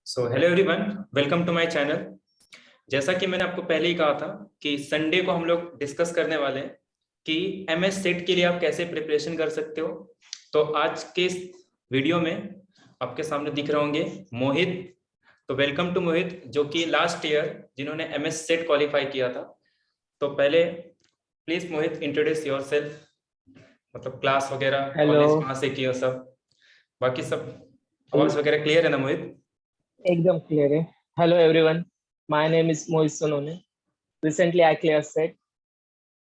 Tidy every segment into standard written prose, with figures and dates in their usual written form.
So hello everyone, welcome to my channel. जैसा कि मैंने आपको पहले ही कहा था कि संडे को हम लोग डिस्कस करने वाले हैं कि एमएस सेट के लिए आप कैसे प्रिपरेशन कर सकते हो। तो आज के इस वीडियो में आपके सामने दिख रहे होंगे मोहित। तो वेलकम टू मोहित, जो कि लास्ट ईयर जिन्होंने एमएस सेट क्वालिफाई किया था। तो पहले प्लीज मोहित इंट्रोड्यूस योरसेल्फ, मतलब क्लास वगैरह हेलो। कॉलेज कहाँ से किया, सब बाकी सब। आवाज वगैरह क्लियर है ना मोहित? एकदम क्लियर है। Hello everyone, my name is Mohit Sonone. Recently I cleared set.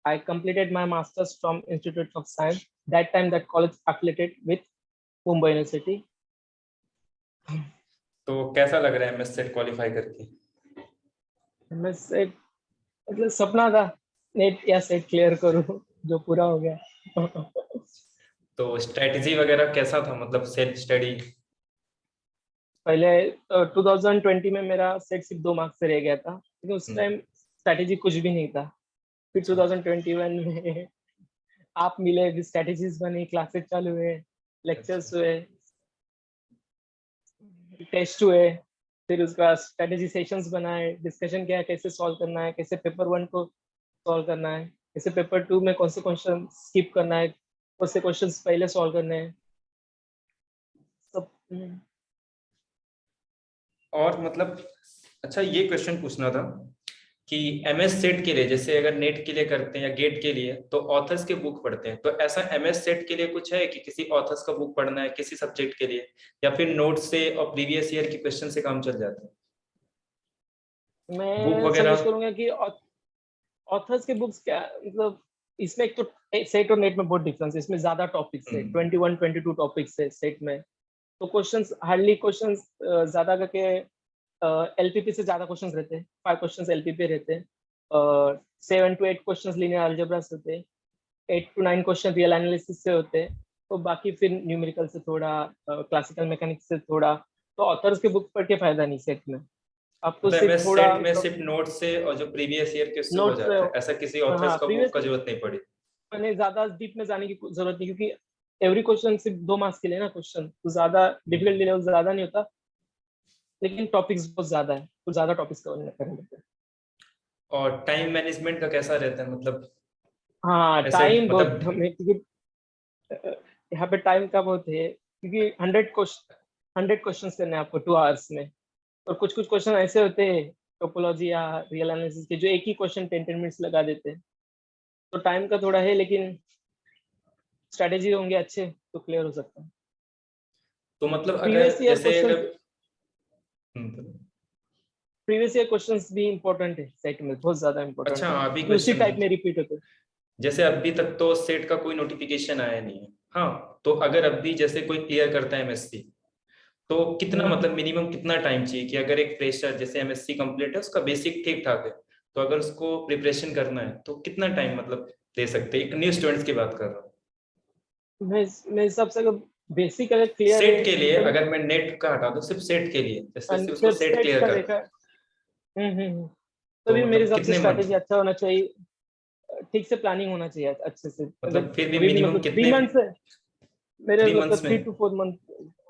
I completed my masters from Institute of Science. That time that college affiliated with Mumbai University. तो कैसा लग रहा है एमएस सेट क्वालिफाई करके? मैं सेट मतलब सपना था नेट या सेट क्लियर करूं, जो पूरा हो गया। तो स्ट्रेटजी वगैरह कैसा था, मतलब सेल्फ स्टडी? पहले 2020 में मेरा सेट सिर्फ 2 मार्क्स से रह गया था, लेकिन उस टाइम स्ट्रैटेजी कुछ भी नहीं था। फिर 2021 में आप मिले, स्ट्रैटेजीज बनी, क्लासेस चालू हुए, लेक्चर्स हुए, टेस्ट हुए, फिर उसका स्ट्रेटेजी सेशंस बनाए, डिस्कशन किया कैसे सॉल्व करना है, कैसे पेपर 1 को सॉल्व करना है, कैसे पेपर 2 में कौन से क्वेश्चन स्किप करना है, कौन से क्वेश्चन पहले सॉल्व करने हैं, सब। और मतलब अच्छा, ये क्वेश्चन पूछना था कि एमएस सेट के लिए, जैसे अगर नेट के लिए करते हैं या गेट के लिए, तो ऑथर्स के बुक पढ़ते हैं। तो ऐसा एमएस सेट के लिए कुछ है कि किसी ऑथर्स का बुक पढ़ना है किसी सब्जेक्ट के लिए, या फिर नोट से और प्रीवियस ईयर के क्वेश्चन से काम चल जाता है? बुक मैं वगैरह। सजेस्ट करूंगा कि ऑथर्स के बुक्स क्या मतलब, इसमें एक तो सेट और नेट में बहुत डिफरेंस है। इसमें ज्यादा टॉपिक्स है, 21-22 टॉपिक्स है सेट में। तो क्वेश्चंस हार्डली क्वेश्चंस ज्यादा करके एलपीपी से ज्यादा क्वेश्चंस रहते हैं। 5 क्वेश्चंस एलपीपी रहते हैं, 7 to 8 क्वेश्चंस लीनियर अलजेब्रा से होते हैं, 8 to 9 क्वेश्चन रियल एनालिसिस से होते हैं। तो बाकी फिर न्यूमेरिकल से थोड़ा, क्लासिकल मैकेनिक्स से थोड़ा। तो ऑथर्स के बुक पढ़ के फायदा नहीं सेट में। आपको मतलब सिर्फ एमएस थोड़ा सेट में सिर्फ नोट से और जो प्रीवियस ईयर के उससे हो नोट्स, जाता है, ऐसा किसी ऑथर्स हाँ का बुक का प्रीवियस, जरूरत नहीं पड़ी? मैंने ज्यादा डीप में जाने की जरूरत नहीं, क्योंकि एवरी क्वेश्चन सिर्फ 2 मार्क्स के लिए ना, क्वेश्चन तो ज्यादा डिफिकल्टी लेवल ज्यादा नहीं होता, लेकिन टॉपिक्स बहुत ज्यादा है, तो ज्यादा टॉपिक्स कवर करने होते हैं। और टाइम मैनेजमेंट का कैसा रहता है, मतलब हाँ ऐसे टाइम बहुत मतलब? हमें, क्योंकि यहाँ पे टाइम का बहुत है, क्योंकि 100 क्वेश्चन करने हैं आपको 2 आवर्स में। और कुछ कुछ क्वेश्चन ऐसे होते हैं टोपोलॉजी या रियल एनालिसिस के, जो एक ही क्वेश्चन 10-10 मिनट्स लगा देते हैं। तो टाइम का थोड़ा है, लेकिन स्ट्रेटेजी होंगे अच्छे तो क्लियर हो सकता है। तो मतलब प्रीवियस अगर ईयर जैसे क्वेश्चन, अगर प्रीवियस ईयर क्वेश्चंस भी इंपॉर्टेंट है सेट में, बहुत ज्यादा अच्छा, इंपॉर्टेंट है, अभी क्योंकि उसी क्वेश्चन है। टाइप में रिपीट होते हैं। जैसे अभी तक तो सेट का कोई नोटिफिकेशन आया नहीं है। हाँ, तो अगर अभी जैसे कोई क्लियर करता है एमएससी, तो कितना मतलब मिनिमम कितना टाइम चाहिए कि अगर एक फ्रेशर जैसे एमएससी कंप्लीट है, उसका बेसिक ठीक ठाक है, तो अगर उसको प्रिपरेशन करना है तो कितना टाइम मतलब दे सकते हैं? एक न्यू स्टूडेंट्स की बात कर रहा हूँ। मेरे हिसाब से अगर बेसिक अगर क्लियर है सेट के लिए, तो अगर मैं नेट का हटा दूं, सिर्फ सेट के लिए, जैसे सिर्फ उसको सिर्फ सेट सेट क्लियर का करना देखा। है, तो तभी मेरे मतलब हिसाब से कितने स्ट्रैटेजी मंथ? अच्छा होना चाहिए, ठीक से प्लानिंग होना चाहिए अच्छे से। अगर मतलब फिर भी अभी भी मिनिमम मतलब थ्री कितने? मंथ है, मेरे 3 मंथ्स मतलब में 3 to 4 मंथ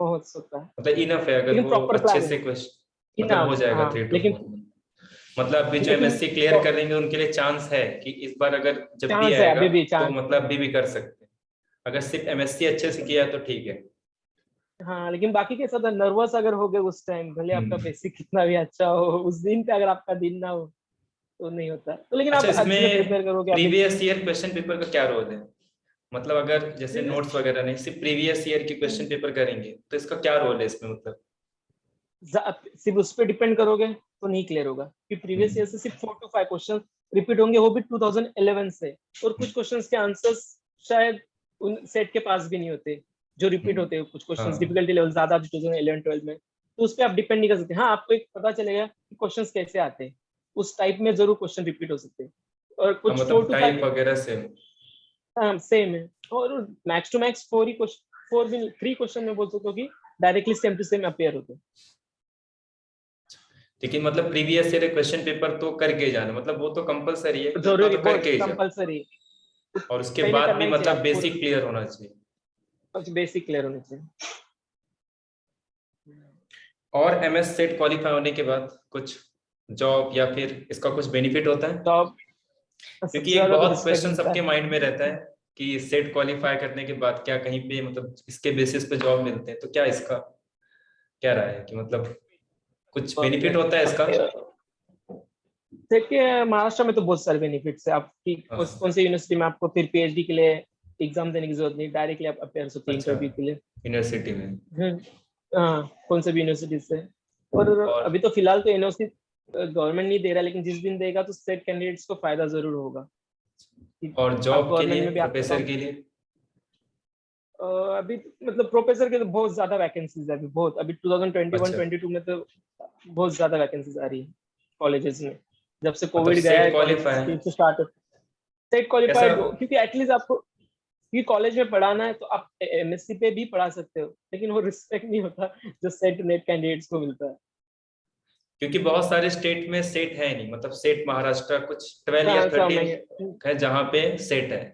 हो सकता है, मतलब इनफ है, अगर लेकिन वो प्रॉपर अच्छे प्लानिंग से क्वेश्चन मतलब हो इनफ। जाएगा हाँ 3 to 4 लेकिन मंथ। मतलब अभी जो लेकिन एमएससी क्लियर करेंगे उनके लिए चांस है कि इस बार अगर जब भी चांस है, आएगा अभी भी तो चांस मतलब है। अभी भी कर सकते हैं। अगर सिर्फ एमएससी अच्छे से किया तो ठीक है। हाँ लेकिन बाकी के साथ नर्वस अगर हो गए उस टाइम, भले आपका हम्म। बेसिक कितना भी अच्छा हो, उस दिन पे अगर आपका दिन ना हो तो नहीं होता। तो लेकिन अच्छा, आप अच्छे से इसमें प्रिपेयर करोगे अभी। प्रीवियस ईयर क्वेश्चन पेपर का क्या रोल है? मतलब अगर जैसे नोट्स वगैरह नहीं, सिर्फ प्रीवियस ईयर की क्वेश्चन पेपर करेंगे तो इसका क्या रोल है इसमें, मतलब? सिर्फ उस पर डिपेंड करोगे तो नहीं क्लियर होगा, क्योंकि प्रीवियस ईयर हम्म। से सिर्फ 4 to 5 क्वेश्चन रिपीट होंगे, वो भी 2011 से। और कुछ क्वेश्चंस के आंसर्स शायद उन सेट के पास भी नहीं होते, जो रिपीट हम्म। होते हैं। कुछ क्वेश्चंस हाँ। डिफिकल्टी लेवल ज्यादा 2011-12 में, तो उस पर आप डिपेंड नहीं कर सकते। हाँ आपको एक पता चलेगा कि क्वेश्चंस कैसे आते हैं, उस टाइप में जरूर क्वेश्चन रिपीट हो सकते हैं। और हाँ, कुछ फोर मतलब टू टाइप फाइव वगैरह से। सेम है। और मैक्स टू मैक्स 4 ही क्वेश्चन, 4 भी 3 क्वेश्चन में बोल सकते हो कि directly same to same appear होते हैं। लेकिन मतलब प्रीवियस ईयर क्वेश्चन पेपर तो करके जाना, मतलब वो तो कंपलसरी है कि उतना जरूरी, तो बहुत करके ही जाओ। कंपलसरी, और उसके पहले बाद करना भी ही चाहिए मतलब आपको, बेसिक क्लियर होना चाहिए। कुछ बेसिक क्लियर होने चाहिए। और एमएस सेट क्वालिफाई होने के बाद कुछ जॉब या फिर इसका कुछ बेनिफिट होता है? जॉब सबसे क्योंकि एक ज्यादा तो बहुत रिस्पेक्ट क्वेश्चन मिलता सबके है। माइंड में रहता है कि सेट क्वालिफाई करने के बाद क्या कहीं पे मतलब इसके बेसिस पे जॉब मिलते हैं, तो क्या इसका क्या राय है कि मतलब कुछ बेनिफिट होता है इसका? देखिए महाराष्ट्र में तो बहुत सारे बेनिफिट्स है, आपकी हाँ, कौन से यूनिवर्सिटी में आपको फिर पीएचडी के लिए एग्जाम देने की जरूरत नहीं, डायरेक्टली आप अपेयर होते हैं अच्छा, इंटरव्यू के लिए। यूनिवर्सिटी में। हम्म, हाँ कौन से भी यूनिवर्सिटी से। और और अभी तो फिलहाल तो यूनिवर्सिटी गवर्नमेंट नहीं दे रहा, लेकिन जिस दिन देगा तो स्टेट कैंडिडेट्स को फायदा जरूर होगा कि और आप जॉब के गवर्नमेंट लिए, में भी आपका प्रोफेसर नाम। के लिए? अभी मतलब प्रोफेसर के तो बहुत ज्यादा वैकेंसीज है अभी, बहुत अभी 2021 अच्छा, 22 में तो बहुत ज्यादा वैकेंसीज आ रही है कॉलेजेस में, जब से मतलब कोविड गया है सेट कॉलेजेस क्वालिफाई फिर से स्टार्ट। स्टेट ऐसा? क्वालिफाइड क्योंकि एटलीस्ट आपको, क्योंकि कॉलेज में पढ़ाना है तो आप एमएससी पे भी पढ़ा सकते हो, लेकिन वो रिस्पेक्ट नहीं होता जो सेट नेट कैंडिडेट्स को मिलता है। क्योंकि बहुत सारे स्टेट में सेट है नहीं, मतलब सेट महाराष्ट्र कुछ 12 या हाँ 13 मैं है जहाँ पे सेट है।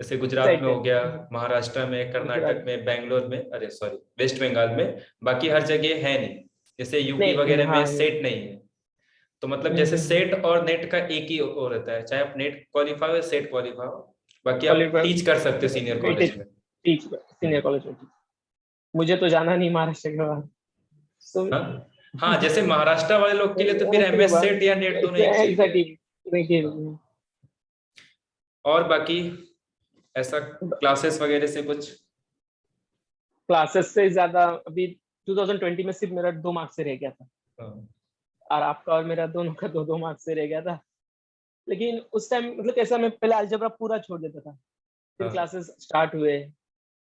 जैसे गुजरात सेट में है। हो गया, महाराष्ट्र में, कर्नाटक गुजरात में, बेंगलोर में, अरे सॉरी वेस्ट बंगाल में। बाकी हर जगह है नहीं। जैसे यूपी नहीं वगैरह में हाँ सेट नहीं है। तो मतलब जैसे हम्म। सेट और नेट का एक ही वो रहता है, चाहे आप नेट क्वालिफाई हो सेट क्वालिफाई हो, बाकी आप क्वालिफाई टीच कर सकते हो सीनियर कॉलेज वेटेज में। टीच सीनियर कॉलेज में। मुझे तो जाना नहीं महाराष्ट्र के बाद तो हाँ, हाँ, जैसे महाराष्ट्र वाले लोग के लिए तो फिर महाराष्ट्र के एमएस बाद सेट या नेट दोनों एक चीज है। एग्जैक्टली देखिए। हाँ। और बाकी ऐसा क्लासेस वगैरह से कुछ? क्लासेस से ज्यादा अभी 2020 में सिर्फ मेरा 2 मार्क्स से रह गया था, हाँ, और आपका और मेरा दोनों का 2-2 मार्क्स से रह गया था। लेकिन उस टाइम मतलब कैसा, मैं पहले अलजेब्रा पूरा छोड़ देता था, फिर हाँ, क्लासेस स्टार्ट हुए,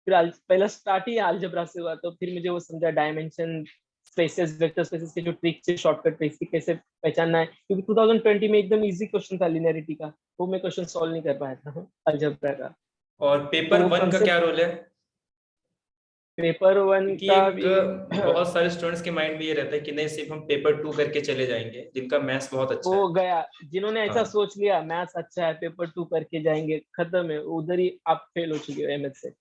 फिर पहला स्टार्ट ही अलजेब्रा से हुआ, तो फिर मुझे वो समझा डायमेंशन स्पेसेस वेक्टर स्पेसेस के जो ट्रिक्स है, शॉर्टकट ट्रिक्स की कैसे पहचानना है, क्योंकि 2020 में एकदम इजी क्वेश्चन था लिनियरिटी का, वो मैं क्वेश्चन सॉल्व नहीं कर पाया था अलजेब्रा का। और तो पेपर वो वन का क्या कंसेप्ट रोल है? पेपर वन क्योंकि का एक भी बहुत सारे स्टूडेंट्स के माइंड में ये रहता है कि नहीं सिर्फ हम पेपर 2 करके चले जाएंगे, जिनका मैथ्स बहुत अच्छा है। वो गया, जिन्होंने ऐसा हाँ, सोच लिया मैथ्स अच्छा है पेपर 2 करके जाएंगे, खत्म है, उधर ही आप फेल हो चुके हो एमएस से।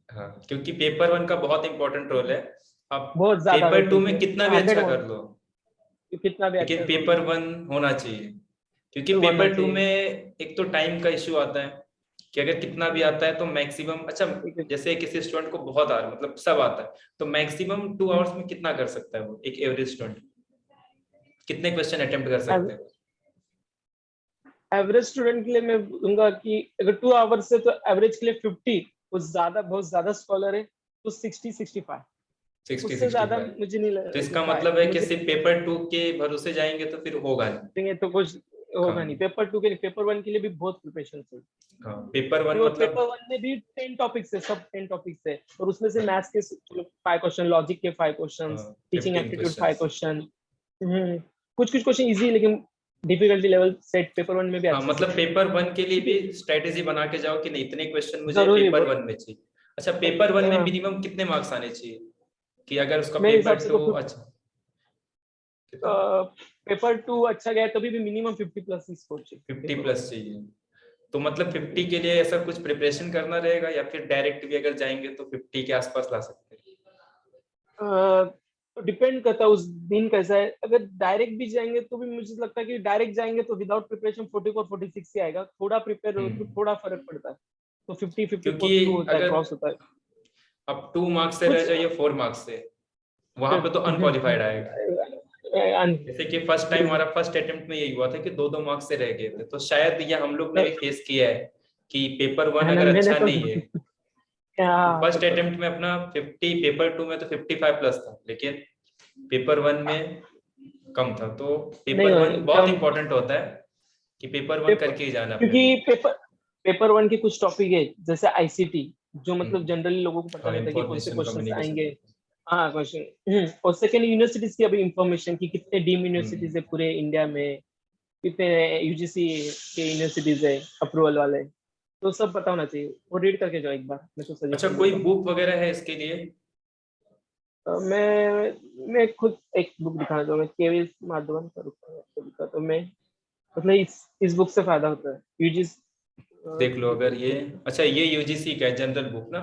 हाँ, क्योंकि पेपर 1 का बहुत इंपॉर्टेंट रोल है। आप बहुत ज्यादा पेपर 2 वेटेज में है, कितना भी 100 अच्छा मार्क्स कर लो, कितना भी लेकिन अच्छा कर पेपर लो 1 होना चाहिए। क्योंकि बनना पेपर 2 में चाहिए। एक तो टाइम का इश्यू आता है कि अगर कितना भी आता है तो मैक्सिमम, अच्छा, ठीक है। जैसे किसी स्टूडेंट को बहुत आ रहा है मतलब सब आता है, तो मैक्सिमम 2 आवर्स में कितना कर सकता है वो एक एवरेज स्टूडेंट? कितने क्वेश्चन अटेम्प्ट कर सकते हैं? एवरेज स्टूडेंट के लिए मैं बोलूंगा कि अगर 2 आवर्स से, तो एवरेज के लिए 50, वो ज्यादा बहुत ज्यादा स्कॉलर है तो 60-65, 60 उससे ज्यादा 65? मुझे नहीं तो इसका लगता है मतलब है कि मुझे। सिर्फ पेपर 2 के भरोसे जाएंगे तो फिर होगा नहीं। देंगे तो कुछ होगा नहीं, हाँ, पेपर 2 के लिए, पेपर 1 के लिए भी बहुत प्रिपरेशन है। हाँ, पेपर 1 वो मतलब। पेपर 1 में भी 10 टॉपिक्स है, सब 10 टॉपिक्स है, और उसमें से मैथ्स के 5 क्वेश्चन, लॉजिक के 5 क्वेश्चन, हाँ, टीचिंग 15 एप्टीट्यूड क्वेश्चन। 5 क्वेश्चन। कुछ कुछ क्वेश्चन इजी, लेकिन डिफिकल्टी लेवल सेट पेपर 1 में भी हाँ, अच्छे से मतलब पेपर 1 के लिए क्योंकि भी स्ट्रेटेजी बना के जाओ कि नहीं इतने क्वेश्चन मुझे जरूरी पेपर 1 में चाहिए। अच्छा, पेपर 1 में मिनिमम कितने मार्क्स आने चाहिए कि अगर उसका मेरे हिसाब पेपर से 2 तो अच्छा कितना? पेपर 2 अच्छा गया तभी भी मिनिमम 50 प्लस ही स्कोर चाहिए 50 पेपर 1। प्लस चाहिए? तो मतलब 50 के लिए ऐसा कुछ प्रिपरेशन करना रहेगा या फिर डायरेक्ट भी अगर जाएंगे तो 50 के आसपास ला सकते हैं? डिपेंड करता है उस दिन कैसा है, अगर डायरेक्ट भी जाएंगे तो भी मुझे लगता है कि डायरेक्ट जाएंगे तो विदाउट प्रिपरेशन 44-46 से आएगा, थोड़ा प्रिपेयर हो तो हम्म, थोड़ा फर्क पड़ता है, तो 50-54 क्योंकि थ्रू होता है, अगर क्रॉस होता है अब 2 मार्क्स से रह कुछ। जाइए 4 मार्क्स से, वहां पे तो अनक्वालिफाइड आएगा। जैसे कि फर्स्ट टाइम हमारा फर्स्ट अटेम्प्ट में यही हुआ था कि 2-2 मार्क्स से रह गए थे, तो शायद ये हम लोग ने भी फेस किया है कि पेपर 1 मैंने अगर मैंने अच्छा तो नहीं है तो हाँ फर्स्ट पेपर अटेम्प्ट में अपना 50, पेपर 2 में तो 55 प्लस था, लेकिन पेपर 1 में कम था। तो नहीं पेपर 1 बहुत कम इंपॉर्टेंट होता है कि पेपर 1 पेपर, करके ही जाना अपने को। क्योंकि पेपर 1 के कुछ टॉपिक है जैसे आईसीटी, जो मतलब हम्म, जनरली लोगों को पता हाँ, नहीं था कि कौन से इंफॉर्मेशन क्वेश्चन कम्युनिकेशन। आएंगे। हाँ क्वेश्चन, और सेकंड यूनिवर्सिटीज की अभी इंफॉर्मेशन की कितने डीम यूनिवर्सिटीज है पूरे इंडिया में, कितने यूजीसी के यूनिवर्सिटीज है अप्रूवल वाले, तो सब पता होना चाहिए, वो रीड करके जाओ एक बार, मैं तो अच्छा, सजेशन कोई दूंगा। बुक वगैरह है इसके लिए? मैं खुद एक बुक दिखाना चाहूंगा, केवी माधवन का रुका तो मैं मतलब इस बुक से फायदा होता है यूजीसी। देख लो अगर ये, अच्छा ये यूजीसी का जनरल बुक ना,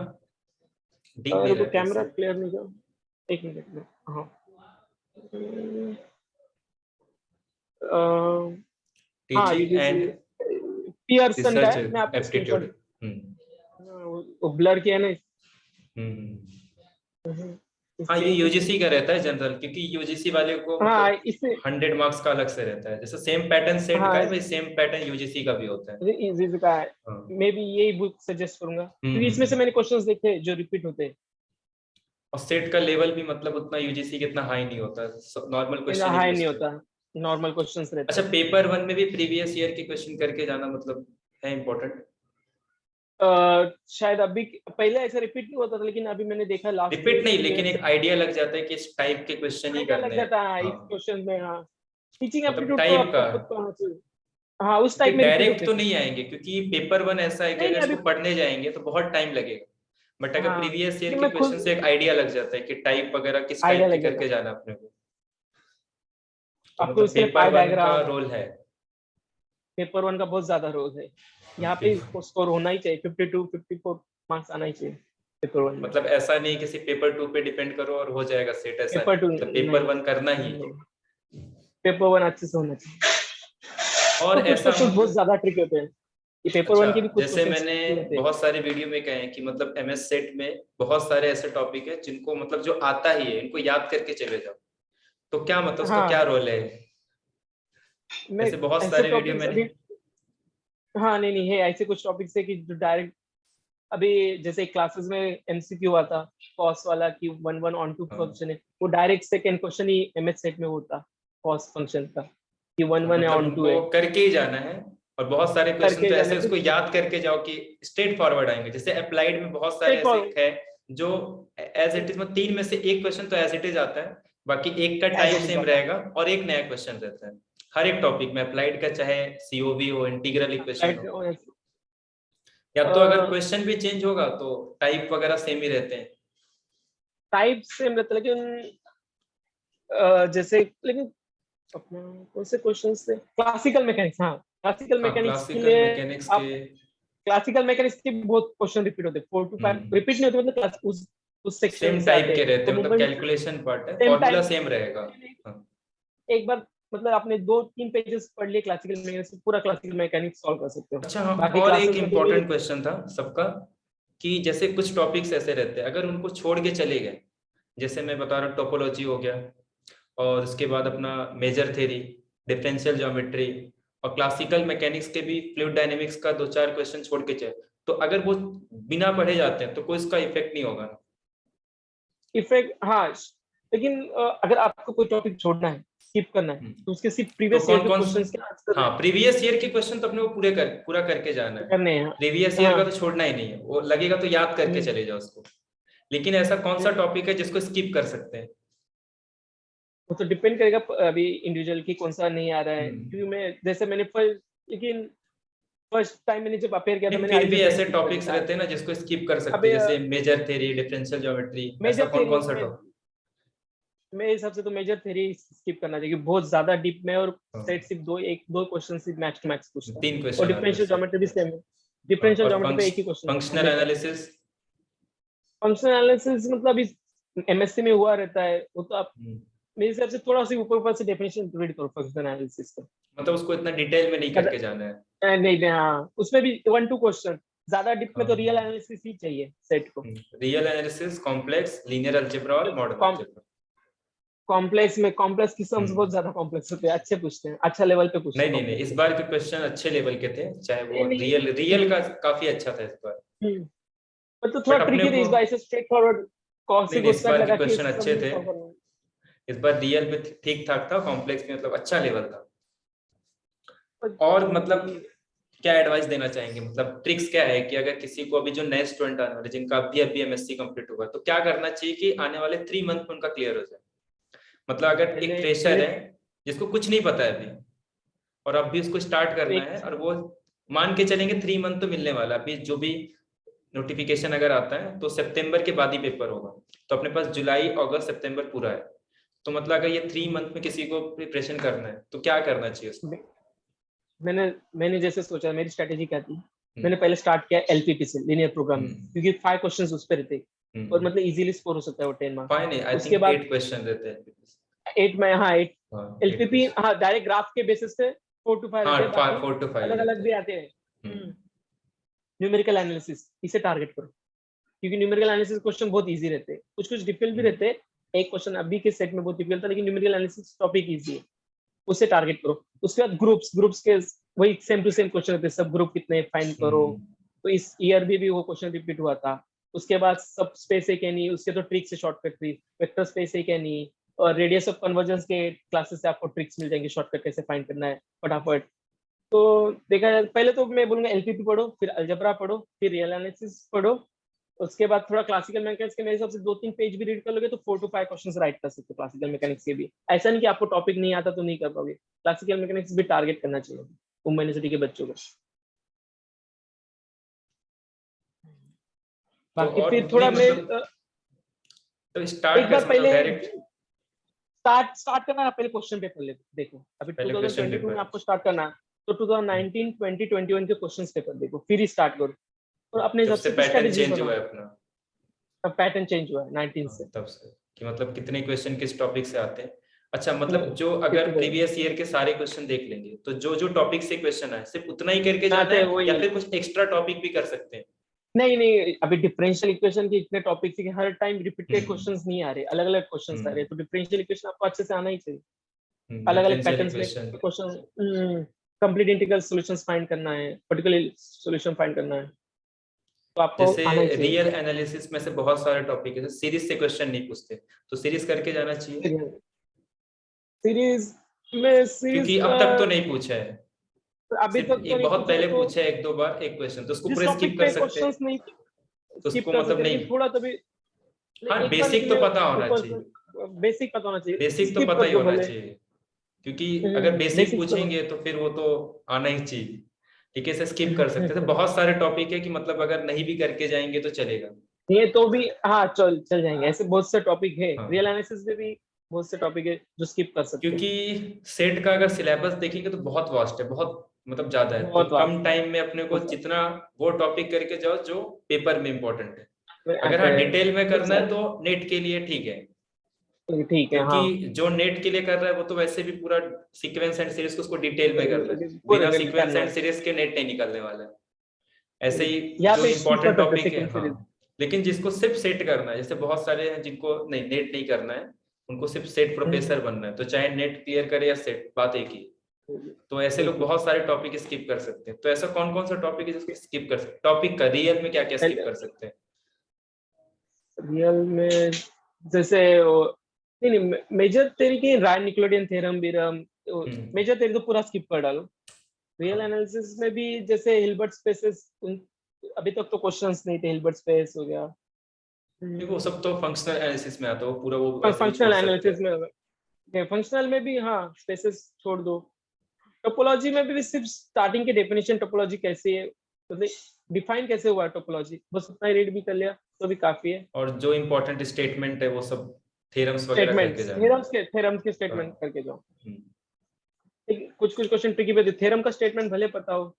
दिख नहीं रुको रहा है ठीक कैमरा से। क्लियर नहीं कर, एक मिनट में। हाँ हाँ टीचिंग एंड पियर्सन का रिसर्च है, मैं आपको एप्टीट्यूड। स्क्रीनशॉट वो ब्लर किया ना हम्म। हाँ, ये इसके यूजीसी का रहता है जनरल, क्योंकि यूजीसी वाले को हाँ मतलब इससे 100 मार्क्स का अलग से रहता है। जैसे सेम पैटर्न सेट का हाँ है, वही सेम पैटर्न यूजीसी का भी होता है। इजी का है। हाँ। मैं भी यही बुक सजेस्ट करूंगा क्योंकि इसमें से हम्म। मैंने क्वेश्चंस देखे जो रिपीट होते हैं। और सेट का लेवल भी मतलब उतना यूजीसी के इतना हाई नहीं होता, नॉर्मल क्वेश्चन ही हाई नहीं पूछते हैं। होता, नॉर्मल क्वेश्चंस रहते अच्छा, हैं। पेपर वन में भी प्रीवियस ईयर के क्वेश्चन करके जाना मतलब है इम्पोर्टेंट? शायद अभी पहले ऐसा रिपीट नहीं होता था, लेकिन अभी मैंने देखा लास्ट रिपीट नहीं, लेकिन ईयर एक से आइडिया लग जाता है कि इस टाइप के क्वेश्चन ही आइडिया लग करने हैं। जाता है इस हाँ, क्वेश्चन में। हाँ, टीचिंग मतलब एप्टीट्यूड तो टाइप आपको का, खुद को आना चाहिए। हाँ, उस क्योंकि टाइप में रिपीट डायरेक्ट होते तो थे। नहीं आएंगे, क्योंकि पेपर वन ऐसा है कि नहीं अगर नहीं अभी इसको पढ़ने जाएंगे तो बहुत टाइम लगेगा। बट अगर हाँ, प्रीवियस ईयर कि के मैं क्वेश्चन खुद से एक आइडिया लग जाता है कि टाइप वगैरह किस आइडिया टाइप के लग जाता करके है जाना अपने को। तो आपको। मतलब इसके लिए पेपर पाई वन का डायग्राम, रोल है। पेपर वन का बहुत ज्यादा रोल है। यहाँ पे पेपर, स्कोर होना ही चाहिए, 52 54 मार्क्स आना ही चाहिए पेपर वन में। मतलब ऐसा नहीं किसी पेपर टू पे डिपेंड करो और हो जाएगा सेट, ऐसा पेपर नहीं, टू मतलब पेपर नहीं, वन करना ही है। नहीं, पेपर वन अच्छे से होना चाहिए। और तो कुछ ऐसा क्वेश्चन बहुत मतलब, ज्यादा ट्रिकी होते हैं, ये पेपर अच्छा, वन के भी कुछ जैसे क्वेश्चन मैंने ट्रिकी होते हैं। बहुत सारे वीडियो में कहे हैं कि मतलब एमएस सेट में बहुत सारे ऐसे टॉपिक है जिनको मतलब जो आता ही है इनको याद करके चले जाओ। तो क्या मतलब उसका क्या हाँ, रोल है? मैं ऐसे बहुत ऐसे सारे वीडियो टॉपिक्स मैंने। अभी हाँ नहीं नहीं है, ऐसे कुछ टॉपिक्स है कि जो डायरेक्ट अभी जैसे क्लासेस में एमसीक्यू हुआ था कॉस वाला कि 1 1 ऑन टू हाँ, फंक्शन है, वो डायरेक्ट सेकंड क्वेश्चन ही एमएस सेट में होता कॉस फंक्शन का कि 1 1 है मतलब ऑन टू उनको है, करके ही जाना है। और बहुत सारे क्वेश्चन करके तो जाने ऐसे उसको कुछ याद करके जाओ कि स्ट्रेट फॉरवर्ड आएंगे। जैसे अप्लाइड में बहुत सारे स्ट्रेट ऐसे फॉरवर्ड है जो एज इट इज, में तीन में से एक क्वेश्चन तो एज इट इज आता है, बाकी एक का as type it is same आता रहेगा और एक नया क्वेश्चन रहता है हर एक टॉपिक में, अप्लाइड का चाहे सीओवी हो, इंटीग्रल इक्वेशन हो। है। या तो अगर क्वेश्चन भी चेंज होगा तो टाइप वगैरह सेम ही रहते हैं। टाइप सेम रहता है, लेकिन जैसे लेकिन अपना कौन से क्वेश्चन थे, क्लासिकल मैकेनिक्स, हाँ क्लासिकल हाँ, मैकेनिक्स के क्लासिकल लिए मैकेनिक्स के। आप क्लासिकल मैकेनिक्स के बहुत क्वेश्चन रिपीट होते हैं, 4 to 5 रिपीट नहीं होते, मतलब उस सेक्शन सेम से टाइप आते के हैं रहते तो हैं, मतलब मूवमेंट कैलकुलेशन पार्ट है, सेम फॉर्मूला टाइप। सेम रहेगा। हाँ। एक बार मतलब आपने 2 3 पेजेस पढ़ लिए क्लासिकल मैकेनिक्स, पूरा क्लासिकल मैकेनिक्स सॉल्व कर सकते हो। अच्छा, हाँ, बाकी और एक क्लासेस में भी इम्पोर्टेंट क्वेश्चन था सबका, कि जैसे कुछ टॉपिक्स ऐसे रहते हैं अगर उनको छोड़ के चले गए, जैसे मैं बता रहा हूँ टोपोलॉजी हो गया, और उसके बाद अपना मेजर थ्योरी, डिफरेंशियल ज्योमेट्री, और क्लासिकल मैकेनिक्स के भी फ्लूइड डायनेमिक्स का 2 4 क्वेश्चन छोड़ के चले, तो अगर वो बिना पढ़े जाते हैं तो कोई इसका इफेक्ट नहीं होगा। इफेक्ट हाँ, लेकिन अगर आपको कोई टॉपिक छोड़ना है, स्किप करना है, तो उसके सिर्फ तो प्रीवियस ईयर कौन के कौन, क्वेश्चंस के आंसर हाँ, प्रीवियस ईयर के क्वेश्चन तो अपने को पूरा करके जाना है। करने हैं। प्रीवियस ईयर का हाँ, तो छोड़ना ही नहीं है, वो लगेगा तो याद करके हम्म, चले जाओ उसको। लेकिन ऐसा कौन सा टॉपिक है जिसको स्किप कर सकते हैं? वो तो डिपेंड करेगा अभी इंडिविजुअल की कौन सा नहीं आ रहा है, हम्म। क्योंकि मैं जैसे मैंने फर्स्ट, लेकिन फर्स्ट टाइम मैंने जब अपेयर किया था नहीं, मैंने फिर भी अलजेब्रा ऐसे स्किप कर टॉपिक्स दिया था। रहते हैं ना जिसको स्किप कर सकते अबे हैं, जैसे मेजर थ्योरी, डिफरेंशियल ज्योमेट्री, ऐसा मेजर कौन थ्योरी कौन सा में टॉपिक? मेरे हिसाब से तो मेजर थ्योरी स्किप करना चाहिए, बहुत ज्यादा डीप में, और सेट सिर्फ दो क्वेश्चन सिर्फ मैक्स टू मैक्स पूछता है। 3 और क्वेश्चन आते हैं डिफरेंशियल उससे। ज्योमेट्री भी सेम है, हाँ, डिफरेंशियल और ज्योमेट्री पे एक ही क्वेश्चन आता है फंक्शनल हमेशा। एनालिसिस। फंक्शनल एनालिसिस मतलब इस एमएससी में हुआ रहता है, वो तो आप मेरे हिसाब से थोड़ा सा ऊपर ऊपर से डेफिनेशन रीड करो फंक्शनल एनालिसिस का। मतलब उसको इतना डिटेल में नहीं करके जाना है। नहीं नहीं, हाँ उसमें भी 1 2 क्वेश्चन, ज्यादा डीप में तो रियल हाँ, एनालिसिस ही चाहिए सेट को। Real analysis, complex, linear algebra और मॉडर्न अलजेब्रा। कॉम्प्लेक्स की सम्स बहुत ज्यादा कॉम्प्लेक्स होते हैं, अच्छे पूछते हैं, अच्छा लेवल पे पूछते नहीं हैं नहीं नहीं, कॉम्प्लेक्स इस से। बार के क्वेश्चन अच्छे लेवल के थे, चाहे नहीं वो नहीं, रियल का काफी अच्छा था इस बार। मतलब थोड़ा बट अपने ट्रिकी थे को, इस बार, ऐसे स्ट्रेट फॉरवर्ड कौन नहीं सी नहीं, इस घुसपैठ बार के लगा के क्वेश्चन सब अच्छे नहीं थे। सॉल्व करना इस बार रियल में ठीक ठाक था, कॉम्प्लेक्स में मतलब अच्छा लेवल था। है। और मतलब क्या एडवाइस देना चाहेंगे, मतलब ट्रिक्स क्या है कि अगर किसी को अभी जो नए स्टूडेंट आने वाले जिनका अभी अभी एमएससी कंप्लीट हुआ तो क्या करना चाहिए कि आने वाले 3 मंथ में उनका क्लियर हो जाए? मतलब अगर एक पहले फ्रेशर पहले है जिसको कुछ नहीं पता है अभी, और अभी उसको स्टार्ट तो करना एक है, और वो मान के चलेंगे 3 मंथ तो मिलने वाला है। अभी जो भी नोटिफिकेशन अगर आता है तो सितंबर के बाद ही पेपर होगा, तो अपने पास जुलाई अगस्त सितंबर पूरा है। तो मतलब अगर ये 3 मंथ में किसी को प्रिपरेशन करना है तो क्या करना चाहिए उसको? मैंने मैंने जैसे सोचा, मेरी स्ट्रेटेजी क्या थी, हम्म। मैंने पहले स्टार्ट किया एलपीपी से, लीनियर प्रोग्रामिंग, हम्म। क्योंकि 5 क्वेश्चंस उस पे रहते और हम्म। मतलब इजीली स्कोर हो सकता है वो 10 मार्क्स। फाइन है, आई उसके थिंक बाद 8 क्वेश्चन रहते हैं। 8 में, हाँ 8 हाँ, एलपीपी, हाँ डायरेक्ट ग्राफ के बेसिस पे 4 to 5 रहते हैं, बाकी 4 to 5 अलग अलग भी आते हैं। न्यूमेरिकल एनालिसिस इसे टारगेट करो, क्योंकि न्यूमेरिकल एनालिसिस क्वेश्चन बहुत इजी रहते हैं, कुछ कुछ डिफिकल्ट भी रहते हैं। एक क्वेश्चन अभी के सेट में बहुत डिफिकल्ट था, लेकिन न्यूमेरिकल एनालिसिस टॉपिक इजी है, उसे टारगेट करो। उसके बाद ग्रुप्स के वही सेम टू सेम क्वेश्चन रहते हैं, सब ग्रुप कितने फाइंड करो। तो इस ईयर भी वो क्वेश्चन रिपीट हुआ था। उसके बाद सब स्पेस है क्या नहीं, उसके तो ट्रिक्स से शॉर्टकट थी, वेक्टर स्पेस है क्या नहीं, और रेडियस ऑफ कन्वर्जेंस के क्लासेस से आपको ट्रिक्स मिल जाएंगे, शॉर्टकट कैसे फाइंड करना है फटाफट। तो देखा जाए, पहले तो मैं बोलूंगा एलपीपी पढ़ो, फिर अलजेब्रा पढ़ो, फिर रियल एनालिसिस पढ़ो। उसके बाद थोड़ा क्लासिकल मैकेनिक्स के मेरे हिसाब से 2-3 पेज भी रीड कर लोगे तो 4 to 5 क्वेश्चंस राइट कर सकते हो क्लासिकल मैकेनिक्स के भी। ऐसा नहीं कि आपको टॉपिक नहीं आता तो नहीं कर पाओगे, क्लासिकल मैकेनिक्स भी टारगेट करना चाहिए वुमेन यूनिवर्सिटी के बच्चों को। बाकी और फिर थोड़ा मैं तो स्टार्ट एक बार कैसे, मतलब पहले डायरेक्ट स्टार्ट करना है, पहले क्वेश्चन पेपर ले देखो। अभी पहले क्वेश्चन 2022 में पेपर? आपको स्टार्ट करना है, तो 2019, 20, 21 के क्वेश्चन पेपर देखो, फिर ही स्टार्ट करो और अपने जब हिसाब से से पैटर्न स्ट्रेटेजीज चेंज हुआ बनाओ। है अपना? पैटर्न चेंज हुआ है 19 से। तब से कि मतलब कितने क्वेश्चन किस टॉपिक से आते हैं? अच्छा, मतलब जो अगर 50 प्रीवियस ईयर के सारे क्वेश्चन देख लेंगे तो जो जो टॉपिक से क्वेश्चन आए सिर्फ उतना ही करके जाना आते हैं है, वही। या फिर कुछ एक्स्ट्रा टॉपिक भी कर सकते हैं? नहीं नहीं, अभी डिफरेंशियल इक्वेशन के इतने टॉपिक्स है कि हर टाइम रिपीटेड क्वेश्चंस नहीं आ रहे, अलग अलग क्वेश्चंस आ रहे हैं, तो डिफरेंशियल इक्वेशन आपको अच्छे से आना ही चाहिए। अलग अलग डिफरेंशियल पैटर्न्स में equation. Question, complete integral solutions find करना है, पर्टिकुलर सॉल्यूशन फाइंड करना है, तो आपको जैसे आना ही चाहिए। रियल एनालिसिस में से बहुत सारे टॉपिक है, सीरीज से क्वेश्चन नहीं पूछते, तो सीरीज करके जाना चाहिए सीरीज में सीरीज क्योंकि का अब तक तो नहीं पूछा है। अभी सिर्फ तक तो एक नहीं बहुत पूछा है, पहले तो पूछा है एक दो बार एक क्वेश्चन, तो उसको जिस पूरा स्किप टॉपिक कर पे सकते हैं। क्वेश्चंस नहीं तो स्किप उसको कर मतलब सकते, नहीं, लेकिन थोड़ा तो भी हाँ एक बार, बेसिक लेकिन तो मैं पता होना चाहिए। 2% बेसिक पता होना चाहिए, बेसिक तो स्किप पता कर ही दो होना भले। चाहिए, क्योंकि अगर बेसिक बेसिक्स तो पूछेंगे तो फिर वो तो आना ही चाहिए। ठीक है, से स्किप कर सकते हैं, तो बहुत सारे टॉपिक है कि मतलब अगर नहीं भी करके जाएंगे तो चलेगा। ये तो भी हाँ, चल चल जाएंगे, ऐसे बहुत से टॉपिक है, रियल हाँ, एनालिसिस में भी बहुत से टॉपिक है जो स्किप कर सकते हैं। क्योंकि सेट का अगर सिलेबस देखेंगे तो बहुत वास्ट है, बहुत मतलब ज्यादा है, तो बहुत कम वास्ट है, टाइम में अपने को बहुत जितना वो टॉपिक करके जाओ जो पेपर में इंपॉर्टेंट है। अगर आता हाँ है डिटेल में कुछ। करना है तो नेट के लिए ठीक है, ठीक है, क्योंकि हाँ जो नेट के लिए कर रहा है वो तो वैसे भी पूरा सीक्वेंस एंड सीरीज को उसको डिटेल में करना है, पूरे बिना दिन सीक्वेंस करना एंड है। सीरीज के नेट नहीं निकलने वाला है। ऐसे ही यहाँ जो पे स्किप कर इम्पोर्टेंट सकते टॉपिक है, सीक्वेंस हाँ। सीरीज। लेकिन जिसको सिर्फ सेट करना है, जैसे बहुत सारे हैं जिनको नहीं नेट नहीं करना है, उनको सिर्फ सेट प्रोफेसर बनना है, तो चाहे नेट क्लियर करे या सेट, बात एक ही। तो ऐसे लोग ठीक है, बहुत सारे टॉपिक स्किप कर सकते हैं, तो ऐसा कौन कौन सा टॉपिक है जिसको स्किप कर सकते हैं? टॉपिक का रियल में क्या क्या स्किप कर सकते हैं? रियल में जैसे नहीं नहीं, मेजर थ्योरी की राय निक्लोडियन थ्योरम बीरम, मेजर थ्योरी तो पूरा स्किप कर डालो। रियल हाँ, एनालिसिस में भी जैसे हिल्बर्ट स्पेसेस, अभी तक तो क्वेश्चंस नहीं थे, हिल्बर्ट स्पेस हो गया। देखो वो सब तो फंक्शनल एनालिसिस में आता है, वो पूरा वो ऐसे भी छोड़ फंक्शनल सकते एनालिसिस हैं। में, फंक्शनल में भी हाँ स्पेसेस छोड़ दो। टोपोलॉजी में भी सिर्फ स्टार्टिंग की डेफिनेशन टोपोलॉजी कैसी है, मतलब डिफाइन कैसे हुआ टोपोलॉजी, बस उतना ही रीड भी कर लिया तो भी काफी है। और जो इम्पोर्टेंट स्टेटमेंट है वो सब थ्योरम्स वगैरह करके स्टेटमेंट्स, जाना थ्योरम्स के है। स्टेटमेंट करके जाओ। हम्म। कुछ कुछ क्वेश्चन ट्रिकी पे थ्योरम का स्टेटमेंट भले पता हो,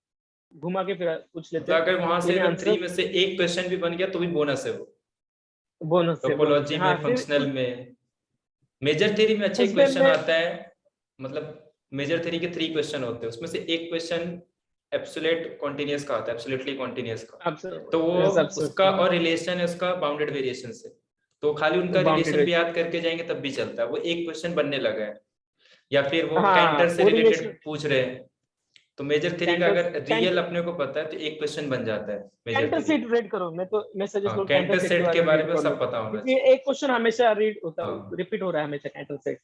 घुमा के फिर पूछ लेते मतलब हैं, अगर वहां से लेकिन अगर 3 आंसर में से एक क्वेश्चन भी बन गया तो भी बोनस है वो। बोनस टोपोलॉजी है में, हाँ। फिर फंक्शनल में, मेजर थ्योरी में अच्छे फंक्शनल क्वेश्चन में आता है। मतलब मेजर थ्योरी के 3 क्वेश्चन होते हैं, उसमें से एक क्वेश्चन एब्सोल्यूट कॉन्टिन्यूअस का आता है, एब्सोल्युटली कॉन्टिन्यूअस का। आप तो वो उसका सब और रिलेशन है उसका बाउंडेड वेरिएशन से, तो खाली उनका बाउंडेड रिलेशन है। भी याद करके जाएंगे तब भी चलता है, वो एक क्वेश्चन बनने लगा है। या फिर वो हाँ कैंटर से वो रिलेटेड रिलेशन, पूछ रहे हैं, तो मेजर थ्योरी का कैंटर अगर रियल अपने को पता है तो एक क्वेश्चन बन जाता है major Cantor theory. Set read करो, मैं सजेस्ट हाँ, करूँ कैंटर कैंटर सेट के सेट के बारे में बारे रीड में कर लो, सब पता होना क्योंकि चाहिए। एक क्वेश्चन हमेशा रीड होता, हाँ, रिपीट हो रहा है हमेशा कैंटर सेट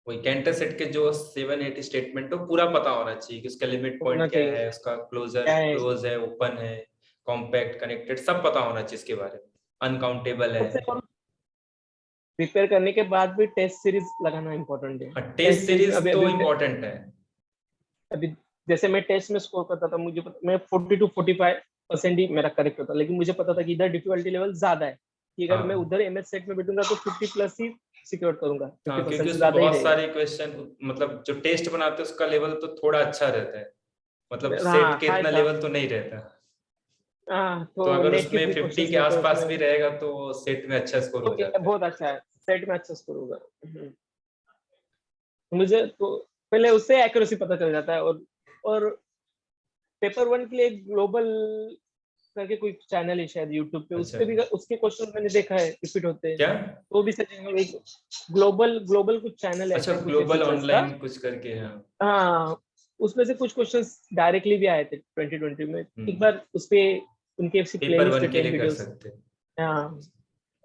वही कैंटर सेट के जो 7-8 स्टेटमेंट हो पूरा पता होना चाहिए कि उसका लिमिट होना पॉइंट क्या चाहिए। है, उसका क्लोजर क्या है क्लोज है, ओपन है, कॉम्पैक्ट, कनेक्टेड, सब पता होना चाहिए इसके बारे में, अनकाउंटेबल है। सबसे, और प्रिपेयर करने के बाद भी टेस्ट सीरीज लगाना इम्पोर्टेंट है। हाँ, टेस्ट टेस्ट सीरीज में सीरीज अभी तो अभी इम्पोर्टेंट है। अभी जैसे मैं टेस्ट में स्कोर करता था, मैं 40 to 45% ही मेरा करेक्ट होता, लेकिन मुझे पता था कि इधर डिफिकल्टी लेवल ज्यादा है, कि अगर मैं हाँ, उधर एमएस सेट में बैठूंगा तो 50 प्लस ही सिक्योर करूंगा, हाँ, 50% क्योंकि से उसमें ज्यादा ही बहुत रहेगा। सारे क्वेश्चन, मतलब जो टेस्ट बनाते हैं उसका लेवल तो थोड़ा अच्छा रहता है, मतलब सेट हाँ के हाई इतना था। लेवल तो नहीं रहता। हाँ तो तो अगर नेट के उसमें भी 50 क्वेश्चंस के रहते हैं आसपास उसमें, भी रहेगा तो सेट में अच्छा स्कोर हो तो जाता है। बहुत अच्छा है, सेट में अच्छा स्कोर होगा। मुझे तो पहले उससे एक्यूरेसी पता चल जाता है। और पेपर वन के लिए ग्लोबल करके कोई चैनल है शायद यूट्यूब पे, उस अच्छा, पे भी उसके क्वेश्चन मैंने देखा है रिपीट होते हैं। क्या? तो भी सर ग्लोबल ग्लोबल कुछ चैनल अच्छा, ऐसा है, कुछ ग्लोबल टीचर्स का। ऑनलाइन कुछ करके, हाँ। हाँ, उसमें से कुछ क्वेश्चंस डायरेक्टली भी आए थे 2020 में। एक हम्म, बार उस पे उनके पेपर प्लेलिस्ट है वन के 10 लिए कर वीडियोस। सकते हैं। हाँ,